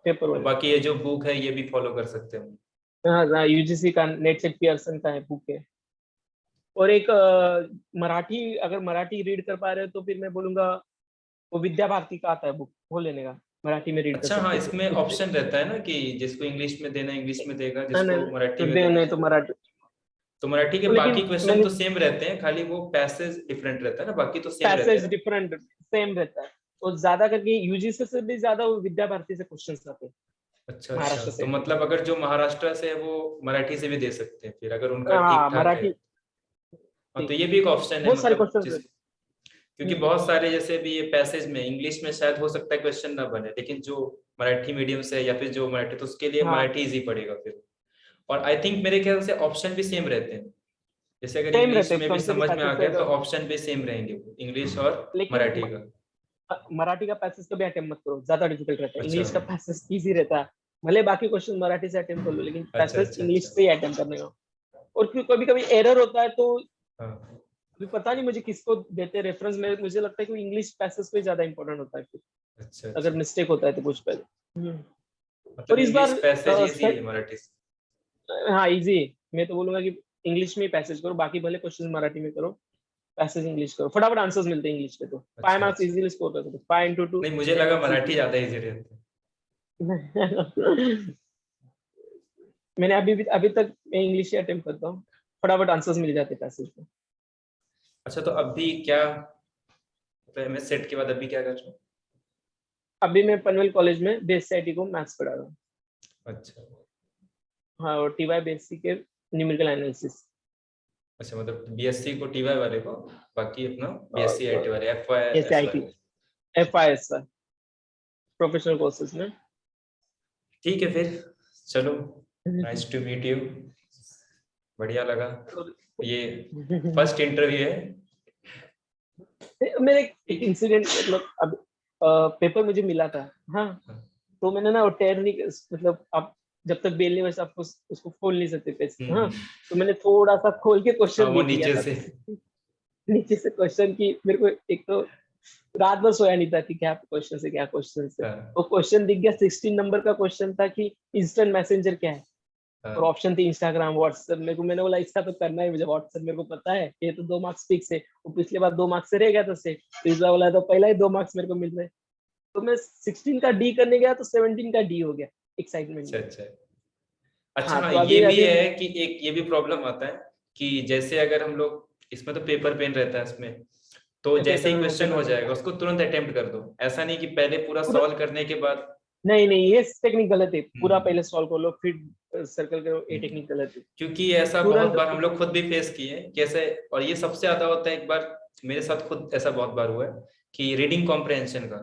पेपर और वन। बाकी ये जो बुक है ये भी फॉलो कर सकते हैं। हाँ, यूजीसी का नेट सेट पियर्सन का है बुक है। और एक मराठी, अगर मराठी रीड कर पा रहे हो तो फिर मैं बोलूंगा वो विद्या भारती का आता है बुक, वो लेने का। मराठी में रीड कर अच्छा, हाँ, सकते हो इसमें खुद से। ऑप्शन रहता है ना कि जिसको इंग्लिश में देना इंग्लिश में देगा, नहीं नहीं जिसको मराठी तो में देना। नहीं तो मराठी। तो मराठी के लेकिन बाकी क्वेश्चन मैंने तो सेम रहते हैं, खाली वो पैसेज डिफरेंट रहता है ना, बाकी तो सेम रहते हैं पैसेज ना। डिफरेंट सेम रहता है। और ज्यादा करके यूजीसी से भी ज्यादा वो विद्या भारती से क्वेश्चन आते हैं, अच्छा अच्छा, महाराष्ट्र तो से। मतलब अगर जो महाराष्ट्र से है वो मराठी से भी दे सकते हैं फिर, अगर उनका ठीक हाँ, ठाक है। मराठी। हाँ, तो ये भी एक ऑप्शन है, बहुत सारे मतलब क्वेश्चन जिस, रहते क्योंकि हैं। बहुत सारे जैसे भी ये पैसेज में इंग्लिश में शायद हो सकता है क्वेश्चन ना बने, लेकिन जो मराठी मीडियम से है या फिर जो मराठी, तो उसके लिए हाँ, मराठी इजी पड़ेगा फिर। और आई थिंक मेरे ख्याल से ऑप्शन भी सेम रहते हैं, जैसे अगर सेम इंग्लिश रहते हैं में भी कौन से भी समझ में आ पैसेज से गया तो अगर। ऑप्शन भी सेम रहेंगे, इंग्लिश और लेकिन मराठी का। मराठी का पैसेज कभी अटेम्प्ट मत करो, ज्यादा डिफिकल्ट रहता है। अच्छा इंग्लिश का पैसेज इजी रहता है। भले बाकी क्वेश्चन मराठी से अटेम्प्ट कर लो, लेकिन अच्छा पैसेज अच्छा इंग्लिश अच्छा। से ही अटेम्प्ट करने का। और कभी कभी एरर होता है तो हाँ, अभी पता नहीं मुझे किसको देते रेफरेंस में, मुझे लगता है कि इंग्लिश पैसेज पे ज्यादा इंपॉर्टेंट होता है फिर, अच्छा अगर अच्छा, मिस्टेक होता है तो कुछ पहले। मतलब और इस इंग्लिश बार पैसेज इजी है मराठी से। हाँ इजी है। मैं तो बोलूंगा कि इंग्लिश में ही पैसेज करो, बाकी भले क्वेश्चन मराठी में करो, पैसेज इंग्लिश करो, फटाफट आंसर्स मिलते हैं इंग्लिश पे। तो फाइव अच्छा मार्क्स अच्छा, इजीली स्कोर कर सकते हो, 5 into 2 नहीं मुझे 10 लगा मार्क्स मराठी इजीली। ज्यादा इजी रहता है। मैंने अभी तक मैं इंग्लिश ही अटेम्प्ट करता हूँ, फटाफट आंसर्स मिल जाते पैसेज में। अच्छा, तो अभी क्या, एमएस सेट के बाद अभी क्या कर रहे हो? अभी मैं पनवेल कॉलेज में बीएससी को मैथ्स पढ़ा रहा हूँ। अच्छा हाँ, और टीवाई बीएससी के न्यूमेरिकल एनालिसिस। अच्छा, मतलब बीएससी को टीवाई वाले को, बाकी अपना बीएससी आईटी और वाले, बीएससी एफवाईएस आईटी, वाले। एफआईएस प्रोफेशनल कोर्सेज में। ठीक है फिर, चलो, नाइस टू मीट यू, बढ़िया लगा। ये फर्स्ट इंटरव्यू है। मेरे एक इंसिडेंट, मतलब अब पेपर मुझे मिला था। हाँ, तो मैंने ना वो टेर नहीं, मतलब आप जब तक बेल नहीं वैसे आपको उसको खोल नहीं सकते पेज। हाँ, हम्म, तो मैंने थोड़ा सा खोल के हाँ, क्वेश्चन वो देख लिया नीचे था, से। तो नीचे से क्वेश्चन की मेरे को एक तो रात भर सोया नहीं था कि क्या क्वेश्चन से क्या क्वेश्चन से। हाँ वो क्वेश्चन दिख गया, 16 नंबर का क्वेश्चन था कि इंस्टेंट मैसेंजर क्या है। और हाँ, ऑप्शन थी इंस्टाग्राम, व्हाट्सएप। मेरे को, मैंने बोला इसका तो करना है मुझे, व्हाट्सएप मेरे को पता है, ये तो 2 मार्क्स फिक्स है। वो पिछले बार 2 मार्क्स से रह गया था सेट, तो इस बार बोला तो पहला ही 2 मार्क्स मेरे को मिल रहे। तो मैं 16 का डी करने गया तो 17 का डी हो गया एक्साइटमेंट अच्छा में। अच्छा अच्छा। हाँ, हाँ, तो ये अभी भी अभी है कि एक ये भी प्रॉब्लम आता है कि जैसे अगर हम लोग, इसमें तो पेपर पेन रहता है इसमें, तो जैसे ही पेपर क्वेश्चन हो पेपर जाएगा उसको तुरंत अटेम्प्ट कर दो, ऐसा नहीं कि पहले पूरा पूरा। सॉल्व करने के बाद। नहीं नहीं, ये टेक्निक गलत है, पूरा हम्म, पहले सॉल्व कर लो फिर सर्कल करो, ये हम्म। टेक्निक गलत है। क्योंकि ऐसा बहुत तुरंत बार हम लोग खुद भी फेस किए हैं कैसे, और ये सबसे ज्यादा होता है, एक बार मेरे साथ खुद ऐसा बहुत बार हुआ है कि रीडिंग कॉम्प्रहेंशन का,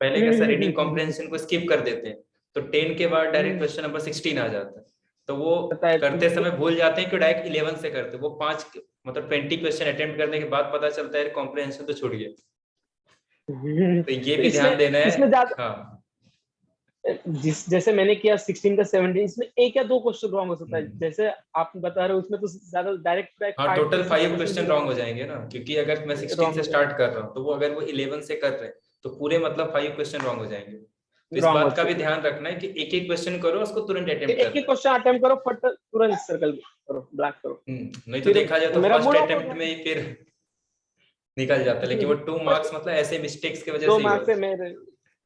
पहले कैसा रीडिंग कॉम्प्रहेंशन को स्किप कर देते हैं, तो 10 के बाद डायरेक्ट हम्म, क्वेश्चन नंबर 16 आ जाता है, तो वो पता है करते समय भूल जाते हैं कि डायरेक्ट 11 से करते हैं। वो 5 मतलब 20 क्वेश्चन अटेम्प्ट करने के बाद पता चलता है कॉम्प्रहेंशन तो छूट गया। तो ये तो भी ध्यान इसमें देना है। इसमें ज्यादा, हाँ, जैसे मैंने किया 16 का 17, इसमें एक या दो क्वेश्चन रॉन्ग हो सकता है। हम्म। जैसे आप बता रहे हो उसमें तो ज्यादा डायरेक्ट डायरेक्ट हाँ, 5 टोटल से 6 5 क्वेश्चन क्वेश्चन भी रॉन्ग हो जाएंगे ना, क्योंकि अगर मैं 16 रॉन्ग से हो जाएंगे, स्टार्ट कर रहा हूँ तो वो अगर वो 11 से कर रहे हैं तो पूरे मतलब 5 क्वेश्चन रॉन्ग हो जाएंगे। तो इस रॉन्ग हो बात का भी चुके। ध्यान रखना है कि एक एक क्वेश्चन करो, उसको तुरंत अटेम्प्ट एक करना एक है। क्वेश्चन अटेम्प्ट करो, फट तुरंत सर्कल करो, ब्लैक करो। नहीं तो फिर देखा जाए तो मेरा फर्स्ट मूड ऑफ हो अटेम्प्ट में ही फिर निकल जाता है, लेकिन वो 2 गया। मार्क्स मतलब ऐसे मिस्टेक्स की वजह दो से ही हुआ मार्क्स है। से मेरे,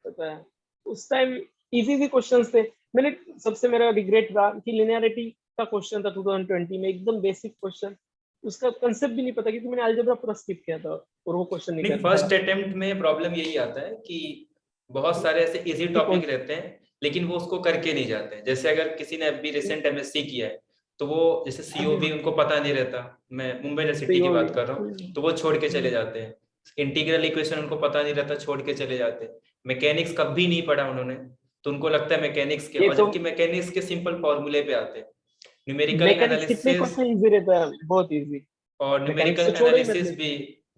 पता है उस टाइम इजी इजी क्वेश्चंस थे। मैंने सबसे, मेरा रिग्रेट रहा कि लिनियरिटी का क्वेश्चन था 2020 में, एकदम बेसिक क्वेश्चन, उसका कंसेप्ट भी नहीं पता, क्योंकि मैंने अलजेब्रा पूरा स्किप किया था और वो क्वेश्चन नहीं नहीं, कर पाया। फर्स्ट अटेम्प्ट में प्रॉब्लम यही आता है कि बहुत सारे ऐसे इजी कि कौन टॉपिक रहते हैं, लेकिन वो उसको करके नहीं जाते हैं। जैसे अगर किसी ने अभी रिसेंट एमएससी किया है, तो वो जैसे सीओबी उनको पता नहीं रहता, मैं मुंबई यूनिवर्सिटी की सीओवी। बात कर रहा हूँ, तो वो छोड़ के चले जाते हैं। इंटीग्रल इक्वेशन उनको पता नहीं रहता, छोड़ के चले जाते हैं। मैकेनिक्स कभी नहीं पढ़ा उन्होंने, तो उनको लगता है मैकेनिक्स के, ये और तो जबकि मैकेनिक्स के सिंपल फॉर्मूले पे आते हैं। न्यूमेरिकल मैकेनिक्स कितने एनालिसिस क्वेश्चन इजी रहता है, बहुत इजी। और मैकेनिक्स न्यूमेरिकल तो छोड़ो ही मत एनालिसिस भी,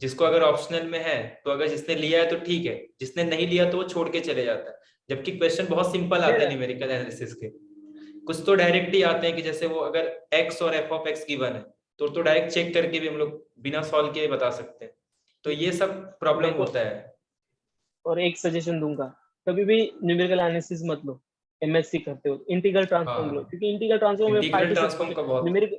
जिसको अगर ऑप्शनल में है तो अगर जिसने लिया है तो ठीक है, जिसने नहीं लिया तो वो छोड़ के चले जाता है। जबकि क्वेश्चन बहुत सिंपल आते हैं मेरा न्यूमेरिकल एनालिसिस के। कुछ तो डायरेक्ट ही आते हैं कि जैसे वो अगर x और f ऑफ x गिवन है तो डायरेक्ट चेक करके भी हम लोग बिना सॉल्व किए बता सकते हैं। तो ये सब प्रॉब्लम मैं तो होता है। और एक सजेशन दूंगा, कभी भी न्यूमेरिकल एनालिसिस मत लो एमएससी करते हो, इंटीग्रल ट्रांसफॉर्म लो, हाँ, क्योंकि इंटीग्रल ट्रांसफॉर्म में इंटीग्रल 5 to 6 ट्रांसफॉर्म का क्वेश्चन बहुत, न्यूमेरिकल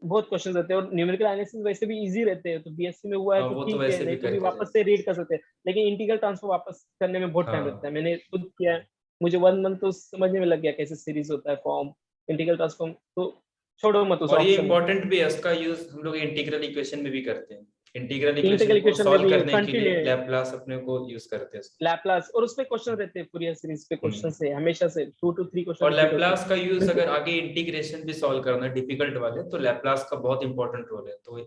बहुत क्वेश्चन रहते हैं, और न्यूमेरिकल एनालिसिस वैसे भी इजी रहते हैं, तो बीएससी में हुआ है हाँ तो वो तो ठीक है, वैसे भी नहीं तो भी करके वापस जाए। से रीड कर सकते हैं। लेकिन इंटीग्रल ट्रांसफॉर्म वापस करने में बहुत टाइम लगता है, हाँ, मैंने खुद किया है, मुझे 1 मंथ तो समझने में लग गया कैसे सीरीज होता है फॉर्म इंटीग्रल ट्रांसफॉर्म, तो छोड़ो मत उस और ये ऑप्शन में। इंपॉर्टेंट भी है, उसका यूज हम लोग इंटीग्रल इक्वेशन में भी करते हैं। इंटीग्रल इंटीग्रल इक्वेशन को इक्वेशन में सॉल्व भी करने के लिए कंटिन्यू लैप्लास अपने को यूज करते हैं उसको। लैपलास, और उसपे क्वेश्चन रहते हैं, फूरियर सीरीज पे क्वेश्चन हम्म। से हमेशा से 2 to 3 क्वेश्चन और रिपीट होते लैप्लास का यूज हैं। अगर आगे इंटीग्रेशन भी सॉल्व करना है डिफिकल्ट वाले, तो लैप्लास का बहुत इंपॉर्टेंट रोल है। तो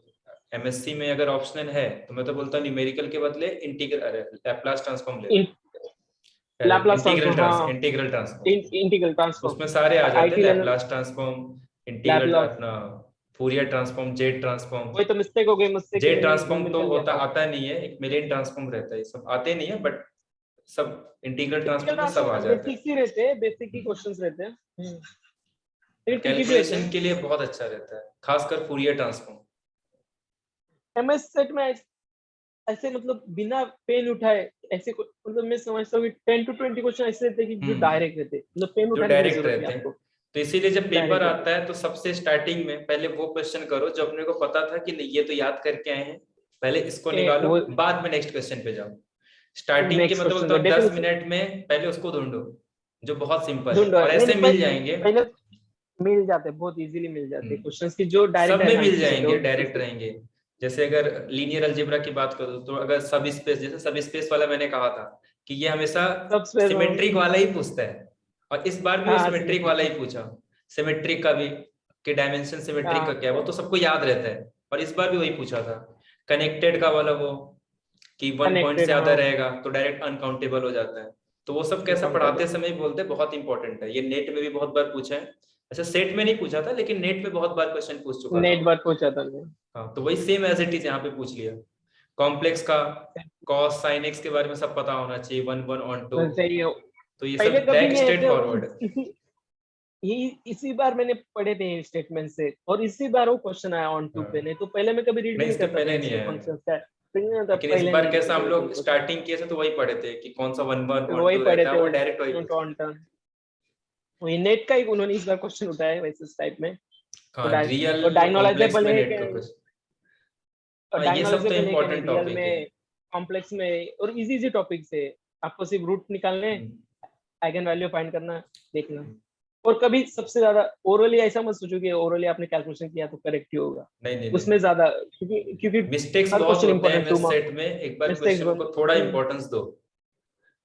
एमएससी में अगर ऑप्शनल है तो मैं तो बोलता हूँ न्यूमेरिकल के बदले इंटीग्रल लैप्लास ट्रांसफॉर्म ले लो। लैपलास ट्रांसफॉर्म, हाँ, इंटीग्रल ट्रांसफॉर्म इंटीग्रल ट्रांसफॉर्म, उसमें सारे आ जाते हैं, आईटी लेना, लैप्लास ट्रांसफॉर्म, इंटीग्रल लैपलास। अपना, फूरियर ट्रांसफॉर्म, जेड ट्रांसफॉर्म। वही तो मिस्टेक हो गई मुझसे कि जेड मैंने ट्रांसफॉर्म तो न्यूमेरिकल लिया होता था। आता नहीं है, एक मिलियन ट्रांसफॉर्म रहता है, ये सब आते नहीं है, बट सब इंटीग्रल इंटीग्रल ट्रांसफॉर्म तो सब आ ट्रांसफॉर्म जाता है। बेसिक ही रहते हैं, बेसिक ही क्वेश्चंस रहते हैं, लेकिन ट्रिकी भी रहते कैलकुलेशन हैं। के लिए बहुत अच्छा रहता है, खासकर फूरियर ट्रांसफॉर्म। एमएस सेट में ऐसे मतलब बिना पेन उठाए ऐसे मतलब मैं समझता हूँ कि 10 to 20 क्वेश्चन ऐसे रहते हैं कि जो हम्म, डायरेक्ट रहते हैं, मतलब पेन जो उठाने की भी डायरेक्ट जरूरत नहीं रहते हैं। आपको, तो इसीलिए जब पेपर डायरेक्ट रहते आता है तो सबसे स्टार्टिंग में पहले वो क्वेश्चन करो जो अपने को पता था कि नहीं ये तो याद करके आए हैं, पहले इसको हैं। निकालो, वो बाद में नेक्स्ट क्वेश्चन पे जाओ। स्टार्टिंग के नेक्स्ट मतलब क्वेश्चन बोलता का हूँ 10 मिनट में पहले उसको ढूंढो जो बहुत सिंपल है, ढूंढो, और नहीं ऐसे नहीं मिल जाएंगे। पहले मिल जाते हैं, बहुत इजीली मिल जाते हैं हम्म, क्वेश्चंस की जो सब डायरेक्ट में मिल एनालिसिस होते हैं जाएंगे, वो डायरेक्ट difference रहेंगे। जैसे अगर लीनियर अलजेब्रा की बात करूँ तो अगर सब स्पेस, जैसे सब स्पेस वाला मैंने कहा था कि ये हमेशा सब स्पेस सिमेट्रिक वाला ही पूछता है, और इस बार भी वो हाँ सिमेट्रिक सिमेट्रिक वाला ही पूछा। सिमेट्रिक का भी कि डायमेंशन सिमेट्रिक का हाँ क्या है वो तो सबको याद रहता है, और इस बार भी वही पूछा था। कनेक्टेड का वाला वो कि 1 पॉइंट से कनेक्टेड, ज्यादा हाँ रहेगा तो डायरेक्ट अनकाउंटेबल हो जाता है। तो वो सब कैसे अनकाउंटेबल, पढ़ाते समय बोलते हैं बहुत इंपॉर्टेंट है, ये नेट में भी बहुत बार पूछा है। अच्छा सेट में नहीं पूछा था लेकिन नेट में बहुत बार क्वेश्चन पूछ चुका था नेट वो। बार पूछा था मैं। हाँ तो वही सेम एज इट इज यहाँ पे पूछ लिया। कॉम्प्लेक्स का कॉस साइन एक्स के बारे में सब पता होना चाहिए, 1 1 on 2। सही है। तो ये पहले सब कभी डायरेक्ट नहीं स्ट्रेट ऐसे फॉरवर्ड। इसी बार मैंने पढ़े थे स्टेटमेंट से, और इसी बार वो क्वेश्चन आया ऑन टू पे, हाँ नहीं तो पहले मैं कभी रीड भी नहीं नहीं इसके करता था पहले नहीं इसके आया है, फंक्शन का, नहीं था लेकिन इस पहले, बार नहीं कैसा हम पढ़े थे लोग क्वेश्चन, स्टार्टिंग किए थे तो वही पढ़े थे कि कौन सा 1 1 on वही 2 पढ़े रहता है, थे वो डायरेक्ट वही पूछा। On turn. वही नेट का ही उन्होंने इस बार क्वेश्चन उठाया है वैसे इस टाइप में। हाँ और रियल कॉम्प्लेक्स डायनोलाइजेबल में है नेट का कि, कुछ। और हाँ ये सब तो डायनोलाइजेबल है कि नहीं इम्पोर्टेंट रियल टॉपिक है। में, कॉम्प्लेक्स में, और इजी इजी टॉपिक्स है, आपको सिर्फ रूट निकालने, हम्म, आइगन वैल्यू फाइंड करना, देखना। और कभी सबसे ज्यादा ओरली ऐसा मत सोचो कि ओरली आपने कैलकुलेशन किया तो करेक्ट ही होगा, नहीं नहीं नहीं उसमें ज्यादा, क्योंकि क्योंकि मिस्टेक्स हर बहुत क्वेश्चन होते हैं इंपॉर्टेंट, 2 मार्क्स सेट में, एक बार मिस्टेक्स क्वेश्चन को थोड़ा इंपॉर्टेंस दो,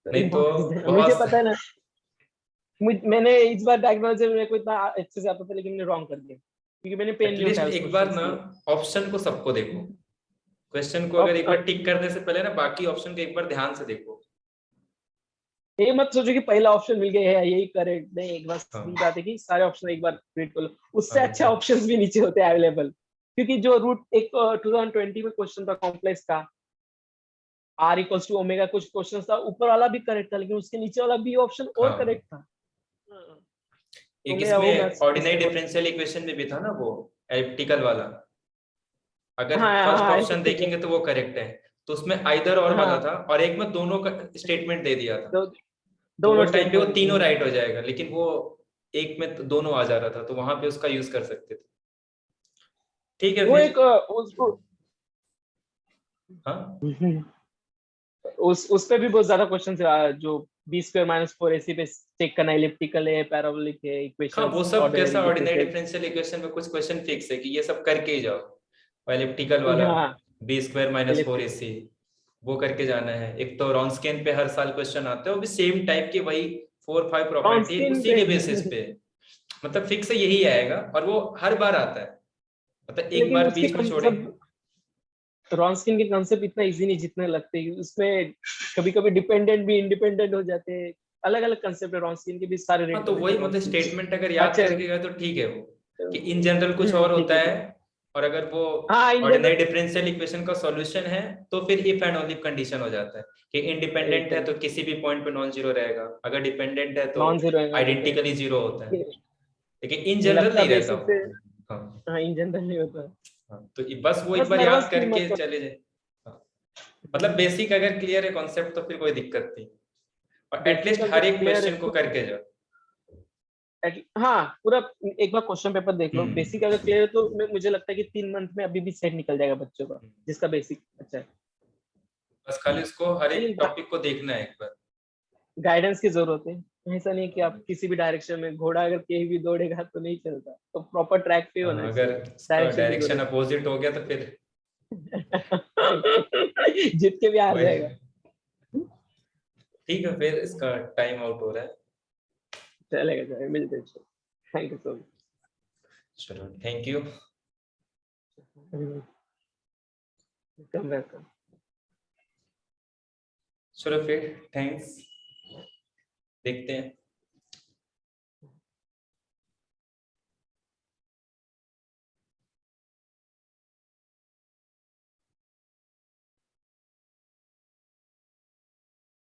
नहीं तो इंपॉर्टेंस देना, मुझे बहुत। पता है ना। मैंने इस बार डायग्नोसिस मेरे को इतना अच्छे से आता था, लेकिन मैंने रॉन्ग कर दिया क्योंकि मैंने पेन नहीं एटलीस्ट उठाया उस एक बार क्वेश्चन ना के लिए। ऑप्शन को सबको देखो, क्वेश्चन को अगर अब एक बार टिक करने से पहले ना बाकी ऑप्शन को एक बार ध्यान से देखो। ये मत सोचो कि पहला ऑप्शन मिल गया है यही करेक्ट, नहीं, एक बार सीधी हाँ बात है कि सारे ऑप्शन एक बार रीड कर लो, उससे हाँ अच्छा एकदम। ऑप्शंस भी नीचे होते हैं अवेलेबल, क्योंकि जो रूट एक 2020 में क्वेश्चन था कॉम्प्लेक्स का, आर इक्वल्स टू ओमेगा, कुछ क्वेश्चन था ऊपर वाला भी करेक्ट था, लेकिन उसके नीचे वाला भी ऑप्शन और हाँ करेक्ट था। तो एक मेरा वो इसमें मैथ्स ऑर्डिनरी इससे बहुत, डिफरेंशियल इक्वेशन में भी था ना वो एलिप्टिकल वाला, अगर हाँ फर्स्ट हाँ ऑप्शन ठीक है, देखेंगे तो वो करेक्ट है, तो उसमें आइदर और वाला हाँ था और एक में दोनों का स्टेटमेंट दे दिया था। दो, तो वो दोनों टाइम पे वो स्टेटमेंट, तीनों राइट हो जाएगा, लेकिन वो एक में तो दोनों आ जा रहा था, तो वहां पे उसका यूज कर सकते थे। ठीक है वो फिर। एक उसको हाँ उस पे भी बहुत ज्यादा क्वेश्चन जो b² - 4ac पे चेक करना, इलिप्टिकल है, पैराबोलिक है, हाँ वो इक्वेशंस सब कैसा ordinary ordinary differential, differential equation में कुछ क्वेश्चन फिक्स है कि ये सब करके ही जाओ। और एलिप्टिकल वाला हाँ इलिप्टिकल, b² - 4ac वो करके जाना है। एक तो रॉन्स्कियन पे हर साल क्वेश्चन आते हैं, वो भी सेम टाइप के, वही 4 5 प्रॉपर्टी रॉन्स्किन उसी पे के बेसिस पे, मतलब फिक्स यही आएगा और वो हर बार आता है, मतलब एक लेकिन बार उसके बीच में छोड़े। कंसेप्ट, रॉन्स्किन के कंसेप्ट इतना इजी नहीं जितने लगते हैं, उसमें कभी कभी डिपेंडेंट भी इंडिपेंडेंट हो जाते हैं, अलग अलग कंसेप्ट है रॉन्स्किन के भी, सारे हाँ रीड तो करने थे वही मतलब रॉन्स्किन के। स्टेटमेंट अगर याद अच्छा करके गए तो ठीक है वो। कि इन जनरल कुछ और होता है, और अगर वो ऑर्डिनरी डिफरेंशियल इक्वेशन का सॉल्यूशन है तो फिर इफ एंड ओनली कंडीशन हो जाता है कि इंडिपेंडेंट है तो किसी भी पॉइंट पे नॉन जीरो रहेगा, अगर डिपेंडेंट है तो आइडेंटिकली जीरो होता है, लेकिन इन जनरल नहीं रहता। हाँ, इन जनरल नहीं होता। हाँ, तो बस वो एक बार याद करके चले जाए। मतलब बेसिक अगर क्लियर है कॉन्सेप्ट तो फिर कोई दिक्कत नहीं, और एटलीस्ट हर एक क्वेश्चन को करके जाओ। हाँ, पूरा एक बार क्वेश्चन पेपर देख लो, बेसिक अगर क्लियर है तो मुझे लगता है कि 3 मंथ में अभी भी सेट निकल जाएगा बच्चों का, जिसका बेसिक अच्छा है। बस खाली उसको हर एक टॉपिक को देखना है एक बार। गाइडेंस की जरूरत है, ऐसा नहीं कि आप किसी भी डायरेक्शन में, घोड़ा अगर कहीं भी दौड़ेगा तो नहीं चलता, तो प्रॉपर ट्रैक पे होना चाहिए। अगर डायरेक्शन अपोजिट हो गया तो फिर जीत के भी हार जाएगा। ठीक है, फिर इसका टाइम आउट हो रहा है। चलेगा, मिलते हैं। Thank you so much. चलो, थैंक यू। वेलकम। चलो फिर, थैंक्स, देखते हैं।